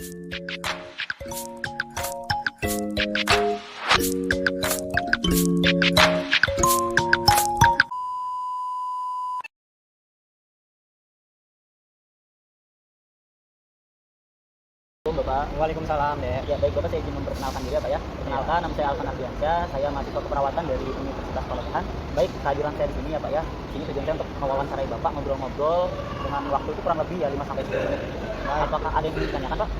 Bapak. Waalaikumsalam, Dek. Ya baik Bapak, saya izin memperkenalkan diri ya Pak ya. Perkenalkan, nama saya Alvan Ardiansyah, saya mahasiswa keperawatan dari Universitas Palawahan. Baik, kehadiran saya di sini ya Pak ya. Ini tujuan saya untuk mewawancarai Bapak, ngobrol-ngobrol dengan waktu itu kurang lebih ya 5-10 menit. Apakah ada yang ingin ditanyakan Pak?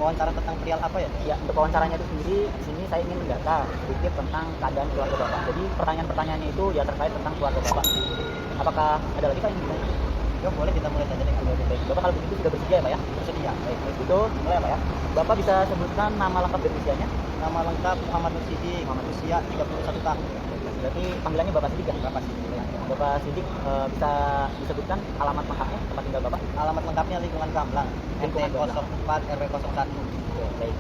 Wawancara tentang perihal apa ya? Ya, untuk wawancaranya itu sendiri, di sini saya ingin mendata sedikit tentang keadaan keluarga Bapak. Jadi pertanyaan-pertanyaannya itu ya terkait tentang keluarga Bapak. Apakah ada lagi Pak yang ditanya? Ya boleh, kita mulai saja, Dek. Baik, Bapak kalau begitu sudah bersedia ya Pak ya? Bersedia. Baik, itu mulai ya Pak ya. Bapak bisa sebutkan nama lengkap dan usianya? Nama lengkap Muhammad Nur Sidik, usia 31 tahun. Berarti panggilannya Bapak Sidik ya? Bapak Sidik. Ya. Bapak Sidik bisa disebutkan alamat lengkapnya, tempat tinggal Bapak? Alamat lengkapnya lingkungan Gamblang, RT Lingkungan Gamblang. 04 RW 01. Oke, baik.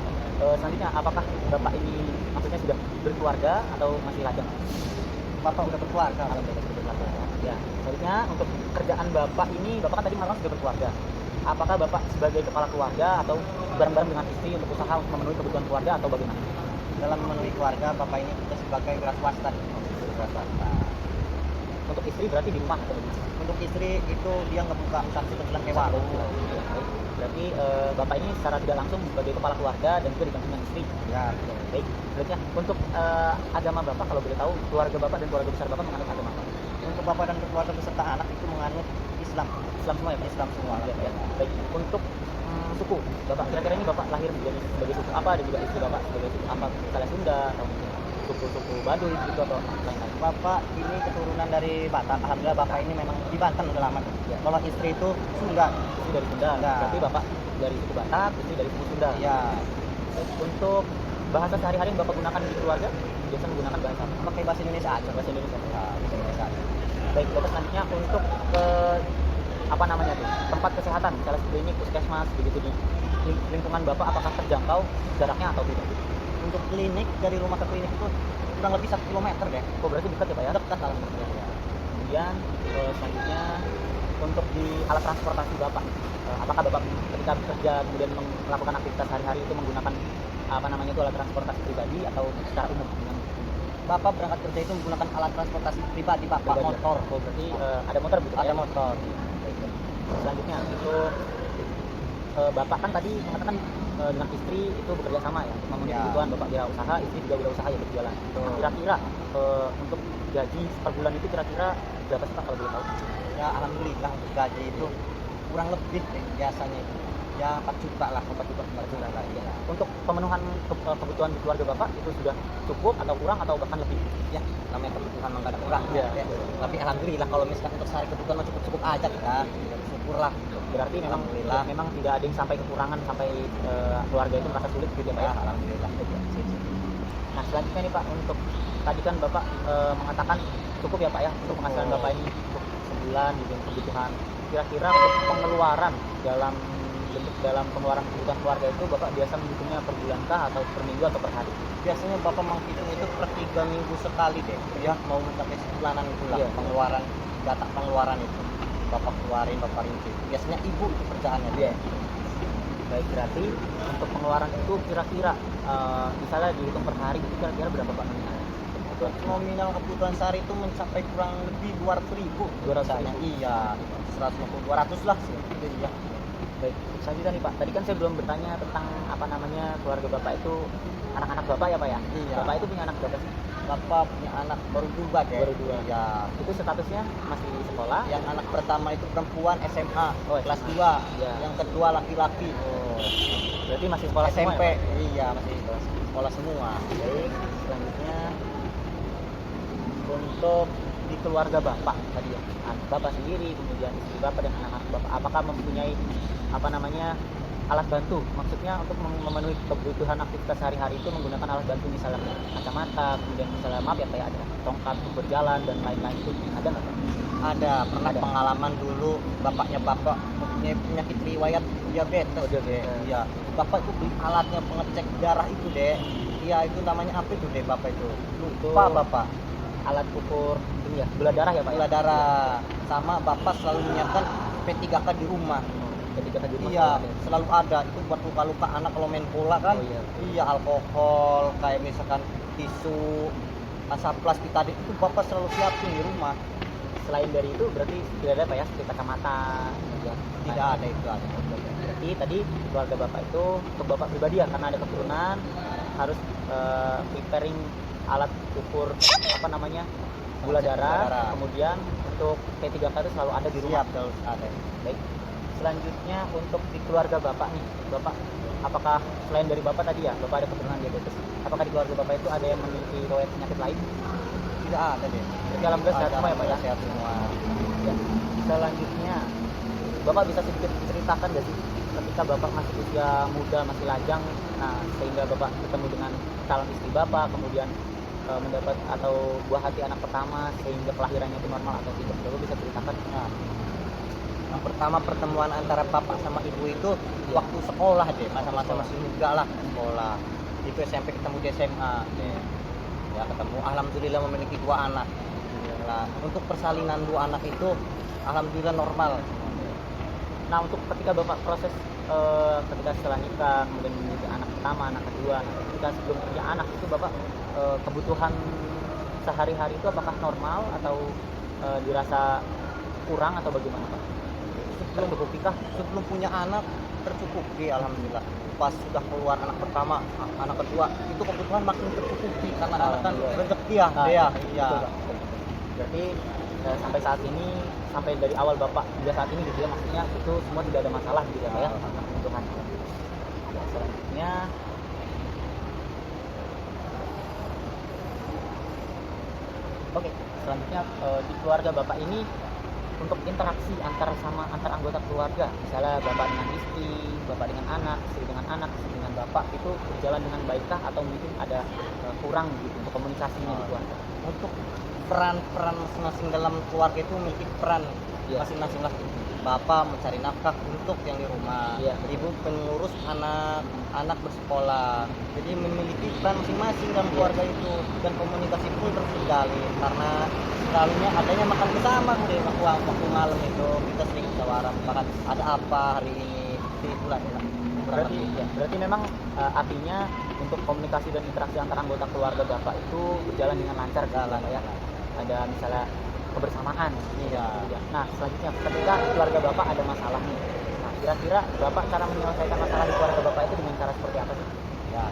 Selanjutnya, apakah Bapak ini maksudnya sudah berkeluarga atau masih lajang? Bapak udah berkeluarga. Alhamdulillah sudah berkeluarga. Ya, selanjutnya untuk kerjaan Bapak ini, Bapak kan tadi mengatakan sudah berkeluarga. Apakah Bapak sebagai kepala keluarga atau bareng-bareng dengan istri untuk usaha untuk memenuhi kebutuhan keluarga atau bagaimana? Dalam memenuhi keluarga, Bapak ini kita sebagai wira swasta. Wira swasta. Untuk istri berarti di rumah atau bagaimana? Untuk istri itu dia ngebuka usaha kecil kayak warung. Baik. Berarti Bapak ini secara tidak langsung sebagai kepala keluarga dan juga didampingi istri. Ya, Baik. Selanjutnya, untuk agama Bapak kalau boleh tahu, keluarga Bapak dan keluarga besar Bapak menganut agama apa? untuk Bapak dan keluarga beserta anak itu menganut Islam. Islam semua ya Pak? Islam semua. Ya. Baik. Untuk suku Bapak, kira-kira ini Bapak lahir sebagai suku apa dan juga istri Bapak sebagai suku apa? Misalnya Sunda atau mungkin suku-suku Baduy gitu atau lain-lain? Bapak ini keturunan dari Batak. Alhamdulillah Bapak ini memang di Banten udah lama. Ya. Kalau istri itu Sunda. Istri dari Sunda. Berarti Bapak dari suku Batak, istri dari suku Sunda. Ya. Baik. Untuk bahasa sehari-hari yang Bapak gunakan di keluarga, biasa menggunakan bahasa apa? Pakai bahasa Indonesia aja. Bahasa Indonesia. Ya, bahasa Indonesia aja. Baik, Bapak selanjutnya untuk apa namanya tuh, tempat kesehatan, misalnya klinik, puskesmas, begitu di lingkungan Bapak, apakah terjangkau jaraknya atau tidak? Untuk klinik, dari rumah ke klinik itu kurang lebih 1 kilometer deh. Oh, berarti dekat ya Pak ya? Dekat alhamdulillah. Ya. Kemudian selanjutnya untuk di alat transportasi Bapak, apakah Bapak ketika bekerja kemudian melakukan aktivitas sehari-hari itu menggunakan apa namanya itu alat transportasi pribadi atau secara umum? Bapak berangkat kerja itu menggunakan alat transportasi pribadi, Bapak, Pribadi. motor. Oh, berarti ada motor begitu Ada ya? motor. Selanjutnya itu Bapak kan tadi mengatakan dengan istri itu bekerja sama ya untuk memenuhi Ya. kebutuhan Bapak wira usaha, istri juga wira usaha ya berjalan. Betul. Kira-kira untuk gaji per bulan itu kira-kira berapa sih Pak kalau boleh tahu? Ya alhamdulillah untuk gaji itu kurang lebih deh, biasanya itu. Ya 4 juta lah, 4 juta lah. Ya. Untuk pemenuhan kebutuhan di keluarga Bapak itu sudah cukup atau kurang atau bahkan lebih? Ya, namanya kebutuhan memang kadang kurang. Ya. Ya. Tapi alhamdulillah kalau misalkan untuk sehari kebutuhan mah cukup-cukup aja kita. Syukurlah. Berarti memang Alhamdulillah. memang tidak ada yang sampai kekurangan sampai keluarga itu merasa sulit gitu ya Pak Ya, ya? alhamdulillah. Nah selanjutnya nih Pak, untuk tadi kan Bapak mengatakan cukup ya Pak ya untuk penghasilan Bapak ini untuk sebulan gitu kebutuhan. Kira-kira untuk pengeluaran dalam pengeluaran kebutuhan keluarga itu Bapak biasa menghitungnya per bulan kah atau per minggu atau per hari? Biasanya Bapak menghitung itu per 3 minggu sekali deh. Ya, mau sampai sebulanan itulah Iya. pengeluaran, data pengeluaran itu. Bapak keluarin, Bapak rinci. Biasanya ibu itu kerjaannya dia. Baik, berarti untuk pengeluaran itu kira-kira misalnya dihitung per hari itu kira-kira berapa Pak nominalnya? Untuk nominal kebutuhan sehari itu mencapai kurang lebih 200.000. 200.000? Iya, 150 200 lah sih. Itu dia. Baik, selanjutnya nih Pak, tadi kan saya belum bertanya tentang apa namanya keluarga Bapak itu, anak-anak Bapak ya Pak ya? Iya. Bapak itu punya anak berapa sih? Bapak punya anak baru 2 deh. Baru 2. Iya. Itu statusnya masih sekolah? Yang anak pertama itu perempuan SMA, Oh, kelas 2. Iya. Yang kedua laki-laki. Oh, berarti masih sekolah SMP. semua ya, Pak? Iya, masih sekolah semua. Baik, selanjutnya untuk di keluarga Bapak tadi ya, Bapak sendiri, kemudian istri Bapak dan anak-anak Bapak, apakah mempunyai apa namanya alat bantu? Maksudnya untuk memenuhi kebutuhan aktivitas sehari-hari itu menggunakan alat bantu misalnya kacamata, kemudian misalnya maaf ya Pak ya, ada tongkat untuk berjalan dan lain-lain itu ada nggak Pak? Ada pernah Ada. pengalaman dulu bapaknya Bapak mempunyai penyakit riwayat diabetes. Oh, diabetes. Iya. Bapak itu beli alatnya pengecek darah itu deh. Iya, itu namanya apa itu deh Bapak itu? Lupa Bapak. Alat ukur ini ya, gula darah ya Pak? Gula darah. Sama Bapak selalu menyiapkan P3K di rumah. ketika tadi rumah Iya, selalu ada. selalu ada. Itu buat luka-luka anak kalau main bola kan. Oh iya. Iya, alkohol, kayak misalkan tisu, asaplas, tadi itu bapak selalu siapin di rumah. Selain dari itu berarti tidak ada apa ya seperti kacamata kemudian Tidak ada itu ada. berarti tadi keluarga bapak itu untuk bapak pribadi ya karena ada keturunan harus preparing alat ukur apa namanya gula darah. Kemudian untuk P3K itu selalu ada di rumah. Siap, terus ada. Baik. Selanjutnya untuk di keluarga bapak nih, bapak apakah selain dari bapak tadi ya, bapak ada keturunan diabetes, apakah di keluarga bapak itu ada yang memiliki riwayat penyakit lain? Tidak ada deh. Jadi alhamdulillah sehat semua ya pak ya. Sehat semua. Ya. Selanjutnya, bapak bisa sedikit ceritakan nggak sih ketika bapak masih usia muda, masih lajang, nah sehingga bapak ketemu dengan calon istri bapak, kemudian mendapat atau buah hati anak pertama sehingga kelahirannya itu normal atau tidak? Bapak bisa ceritakan? Nah, yang pertama pertemuan antara bapak sama ibu itu Iya. waktu sekolah deh, masa-masa Sekolah. masih muda lah sekolah. Itu SMP ketemu di SMA deh. Ya ketemu, alhamdulillah memiliki 2 anak. Nah, untuk persalinan 2 anak itu alhamdulillah normal. Nah untuk ketika bapak proses ketika setelah nikah kemudian memiliki anak pertama, anak kedua, nah, ketika sebelum punya anak itu bapak kebutuhan sehari-hari itu apakah normal atau dirasa kurang atau bagaimana pak? Tercukupikah? Sebelum punya anak tercukupi alhamdulillah. Pas sudah keluar anak pertama, anak kedua, itu kebutuhan makin tercukupi karena anak kan Alhamdulillah. rezeki ya, Nah, iya. betul, Pak. Berarti sampai saat ini, sampai dari awal bapak hingga saat ini gitu ya, maksudnya itu semua tidak ada masalah gitu ya Pak ya, kebutuhan. Ya, selanjutnya oke, selanjutnya di keluarga bapak ini untuk interaksi antar anggota keluarga, misalnya bapak dengan istri, bapak dengan anak, istri dengan bapak itu berjalan dengan baikkah atau mungkin ada kurang gitu untuk komunikasinya di keluarga? Untuk peran-peran masing-masing dalam keluarga itu memiliki peran Iya. masing-masing lah. Bapak mencari nafkah untuk yang di rumah, Iya. ibu pengurus anak bersekolah. Jadi memiliki peran masing-masing dalam Iya. keluarga itu, dan komunikasi pun terus terjalin karena selalunya adanya makan bersama deh waktu malam itu kita sering musyawarah makan ada apa hari ini. Itulah ya. Berarti ya, berarti memang artinya untuk komunikasi dan interaksi antar anggota keluarga bapak itu berjalan dengan lancar gitu Jalan Pak ya. Ada misalnya kebersamaan. Iya. Nah, selanjutnya ketika keluarga bapak ada masalah nih. Nah, kira-kira bapak cara menyelesaikan masalah di keluarga bapak itu dengan cara seperti apa sih? Ya,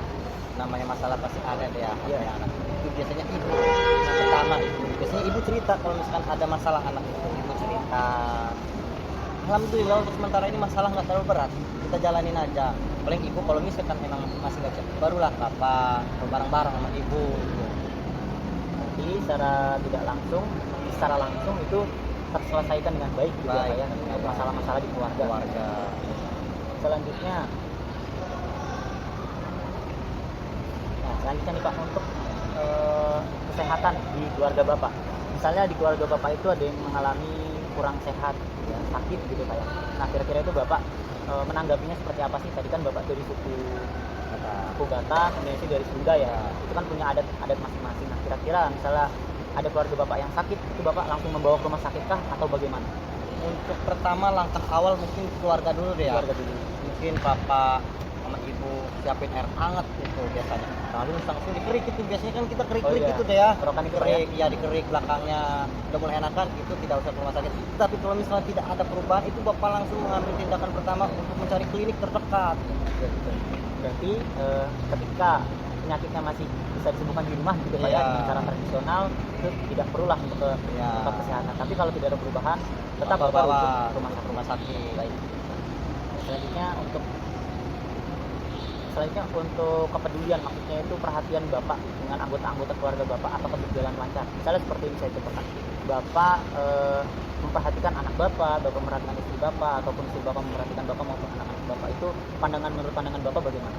namanya masalah pasti ada deh ya. Iya. Ya, anak itu biasanya ibu yang pertama itu biasanya ibu cerita kalau misalkan ada masalah anak itu ibu cerita. Alhamdulillah untuk sementara ini masalah nggak terlalu berat, kita jalanin aja. Paling ibu kalau misalkan memang masih nggak cepat barulah apa bareng-bareng sama ibu gitu. Jadi secara langsung itu terselesaikan dengan baik gitu ya Pak Baik, ya, dengan untuk baik. masalah-masalah di keluarga. Selanjutnya selanjutnya nih Pak untuk kesehatan di keluarga Bapak. Misalnya di keluarga Bapak itu ada yang mengalami kurang sehat, ya, sakit gitu Pak ya. Nah kira-kira itu Bapak menanggapinya seperti apa sih? Tadi kan Bapak dari suku Batak, kemudian itu dari Sunda ya. Itu kan punya adat masing-masing. Nah kira-kira misalnya ada keluarga Bapak yang sakit, itu Bapak langsung membawa ke rumah sakit kah atau bagaimana? Untuk pertama langkah awal mungkin keluarga dulu deh ya. Keluarga dulu. Mungkin bapak sama ibu siapin air hangat gitu biasanya. Lalu langsung dikerik itu biasanya kan kita kerik-kerik Oh, iya. gitu deh ya. Kerokan itu, Dikerik, ya dikerik belakangnya udah mulai enakan itu tidak usah ke rumah sakit. Tapi kalau misalnya tidak ada perubahan itu bapak langsung mengambil tindakan pertama untuk mencari klinik terdekat. Berarti ketika penyakitnya masih bisa disembuhkan di rumah gitu Pak ya, Iya. dengan cara tradisional itu tidak perlulah untuk ke Iya. tempat kesehatan. Tapi kalau tidak ada perubahan tetap Bapak Bapak bawa rujuk ke ke rumah sakit. rumah sakit. Baik. Selanjutnya untuk kepedulian, maksudnya itu perhatian Bapak dengan anggota-anggota keluarga Bapak apakah berjalan lancar. Misalnya seperti ini saya contohkan. Bapak memperhatikan anak Bapak memperhatikan istri Bapak, ataupun istri Bapak memperhatikan Bapak maupun anak-anak Bapak, itu menurut pandangan Bapak bagaimana?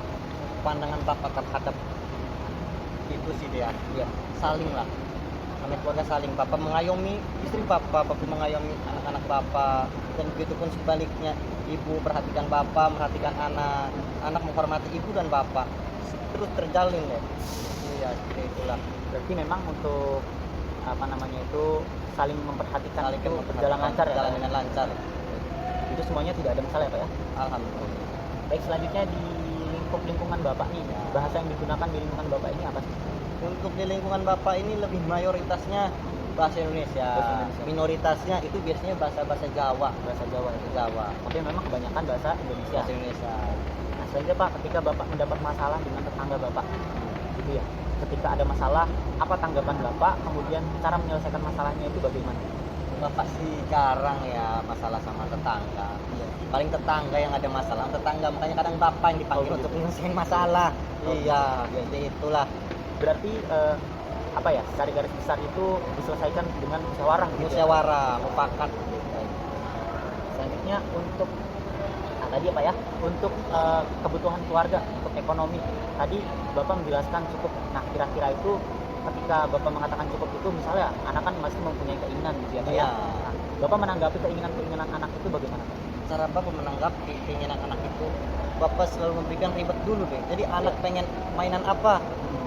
Pandangan bapak terhadap itu sih dia. Iya. Saling lah. Namanya keluarga saling. Bapak mengayomi istri bapak mengayomi anak-anak bapak, dan begitu pun sebaliknya ibu perhatikan bapak, perhatikan anak menghormati ibu dan bapak, terus terjalin deh. Iya, seperti itulah. Berarti memang untuk saling memperhatikan Saling itu memperhatikan, berjalan lancar ya. berjalan dengan lancar. itu semuanya tidak ada masalah ya Pak ya. Alhamdulillah. Baik, selanjutnya di lingkungan Bapak nih, bahasa yang digunakan di lingkungan Bapak ini apa sih? Untuk di lingkungan Bapak ini lebih mayoritasnya bahasa Indonesia. Bahasa Indonesia. Minoritasnya itu biasanya bahasa Jawa. Bahasa Jawa Bahasa itu. Jawa. Tapi memang kebanyakan bahasa Indonesia. Bahasa Indonesia. Nah, selanjutnya Pak, ketika Bapak mendapat masalah dengan tetangga Bapak, gitu ya. Ketika ada masalah, apa tanggapan Bapak? Kemudian cara menyelesaikan masalahnya itu bagaimana? Bapak sih jarang ya masalah sama tetangga. Paling tetangga yang ada masalah, tetangga makanya kadang bapak yang dipanggil Oh, untuk gitu. menyelesaikan masalah. Oh, Iya, jadi itulah Berarti apa ya? Secara garis besar itu diselesaikan dengan musyawarah gitu ya? musyawarah, mufakat. Selanjutnya untuk tadi apa ya? Untuk kebutuhan keluarga, untuk ekonomi. Tadi Bapak menjelaskan cukup. Nah, kira-kira itu ketika Bapak mengatakan cukup itu misalnya anak kan masih mempunyai keinginan gitu ya, Pak ya. Iya. Nah, Bapak menanggapi keinginan-keinginan anak itu bagaimana, Pak? Cara bapak menanggapi keinginan anak itu, bapak selalu memberikan ribet dulu deh. Jadi anak pengen mainan apa,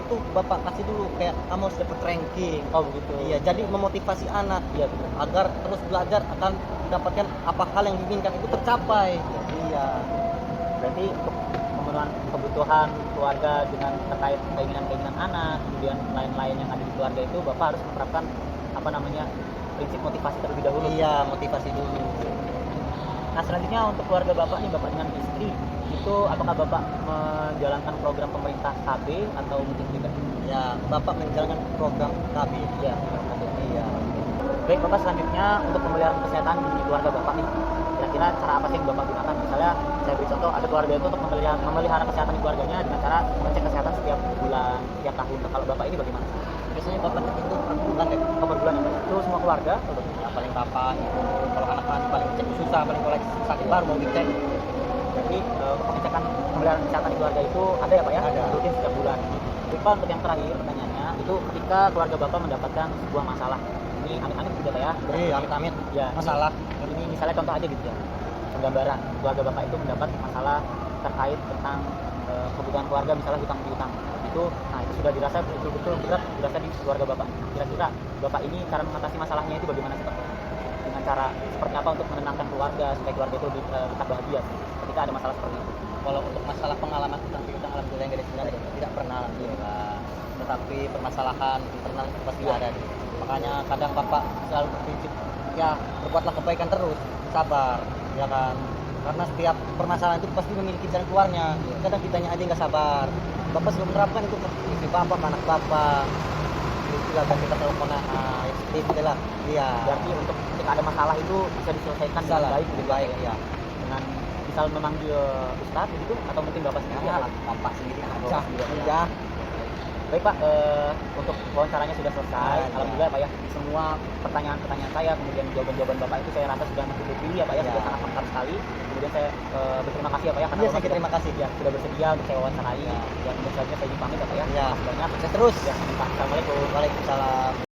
itu bapak kasih dulu, kayak kamu harus dapat ranking. Oh, begitu. Iya, jadi memotivasi anak Iya, betul. agar terus belajar akan mendapatkan apa hal yang diinginkan itu tercapai. Iya. Berarti untuk pemenuhan kebutuhan keluarga dengan terkait keinginan-keinginan anak, kemudian lain-lain yang ada di keluarga itu Bapak harus menerapkan apa namanya? Prinsip motivasi terlebih dahulu. Iya, motivasi dulu. Nah, selanjutnya untuk keluarga Bapak nih, Bapak dengan istri, itu apakah Bapak menjalankan program pemerintah KB atau mungkin tidak? Ya, bapak menjalankan program KB. Ya, KB. Iya. Baik, Bapak, selanjutnya untuk pemeliharaan kesehatan di keluarga Bapak nih, kira-kira cara apa sih yang Bapak gunakan? Misalnya, saya beri contoh, ada keluarga itu untuk memelihara kesehatan di keluarganya dengan cara mengecek kesehatan setiap bulan, setiap tahun. Kalau Bapak ini bagaimana? Biasanya bapak itu per bulan deh. Oh, per bulan ya? Itu semua keluarga? Atau bagaimana? Ya, paling bapak itu kalau anak-anak paling cek susah, paling kalau sakit baru mau dicek. Jadi pengecekan pemeliharaan kesehatan di keluarga itu ada ya Pak ya? Ada. Rutin setiap bulan. Lupa untuk yang terakhir pertanyaannya, itu ketika keluarga Bapak mendapatkan sebuah masalah, ini amit-amit juga Pak ya? Amit-amit. Ya, Masalah. ini misalnya contoh aja gitu ya, penggambaran keluarga Bapak itu mendapat masalah terkait tentang kebutuhan keluarga, misalnya hutang piutang itu, nah itu sudah dirasa betul-betul berat dirasa di keluarga Bapak. Kira-kira Bapak ini cara mengatasi masalahnya itu bagaimana sih Pak? Dengan cara seperti apa untuk menenangkan keluarga supaya keluarga itu lebih tetap bahagia ketika ada masalah seperti itu? Kalau untuk masalah pengalaman tentang piutang alhamdulillah yang dari tidak pernah alhamdulillah. Tetapi permasalahan internal itu pasti ada. Makanya kadang bapak selalu berprinsip ya berbuatlah kebaikan terus, sabar, ya kan. Karena setiap permasalahan itu pasti memiliki jalan keluarnya. Kadang kitanya aja nggak sabar. Bapak selalu menerapkan itu ke istri bapak, ke anak bapak. Itulah kan kita selalu pernah ya seperti itulah. Iya. Berarti untuk ketika ada masalah itu bisa diselesaikan dengan Salah, baik, lebih baik ya. dengan misal memanggil ustadz begitu atau mungkin bapak sendiri Ya, aja. bapak sendiri aja. Bapak sendiri aja. Iya. Baik Pak, untuk wawancaranya sudah selesai. Ya. Alhamdulillah Pak ya, semua pertanyaan-pertanyaan saya kemudian jawaban-jawaban Bapak itu saya rasa sudah mencukupi ya Pak ya, Ya. sudah sangat lengkap sekali. Kemudian saya berterima kasih ya Pak ya karena Iya, Bapak saya terima kasih. ya, sudah bersedia untuk saya wawancarai. Ya. Dan untuk selanjutnya saya izin pamit ya Pak ya. Ya. Terima kasih banyak. Sukses terus. Ya, Pak. Assalamualaikum. Waalaikumsalam.